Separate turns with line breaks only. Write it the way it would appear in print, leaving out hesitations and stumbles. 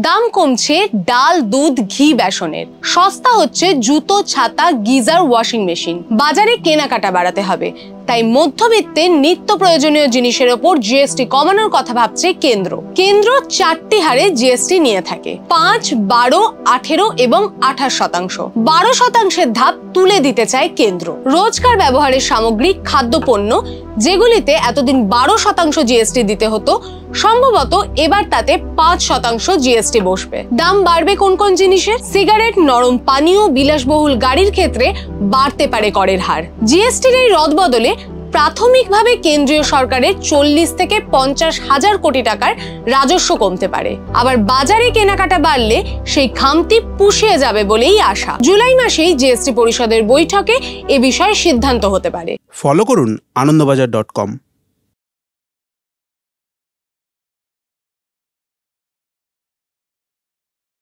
দাম কমছে ডাল, দুধ, ঘি, বেসনের। সস্তা হচ্ছে জুতো, ছাতা, গিজার, ওয়াশিং মেশিন। বাজারে কেনাকাটা বাড়াতে হবে, তাই মধ্যবিত্তের নিত্য প্রয়োজনীয় জিনিসের ওপর জিএসটি কমানোর কথা ভাবছে কেন্দ্র। কেন্দ্র 4টি হারে জিএসটি নিয়ে থাকে: 5, 12, 18 এবং 28%। 12%-এর ধাপ তুলে দিতে চায় কেন্দ্র। রোজকার ব্যবহারের সামগ্রী, খাদ্যপণ্য, যেগুলিতে এতদিন 12% জিএসটি দিতে হতো, সম্ভবত এবার তাতে 5% জিএসটি বসবে। দাম বাড়বে কোন কোন জিনিসের? সিগারেট, নরম পানীয়, বিলাসবহুল গাড়ির ক্ষেত্রে বাড়তে পারে করের হার। জিএসটির এই রদবদলে প্রাথমিকভাবে কেন্দ্রীয় সরকারের 40 থেকে 50 হাজার কোটি টাকার রাজস্ব কমতে পারে। আবার বাজারে কেনাকাটা বাড়লে সেই খামতি পুষিয়ে যাবে বলেই আশা। জুলাই মাসেই জিএসটি পরিষদের বৈঠকে এ বিষয়ে সিদ্ধান্ত হতে পারে।
ফলো করুন আনন্দবাজার.com।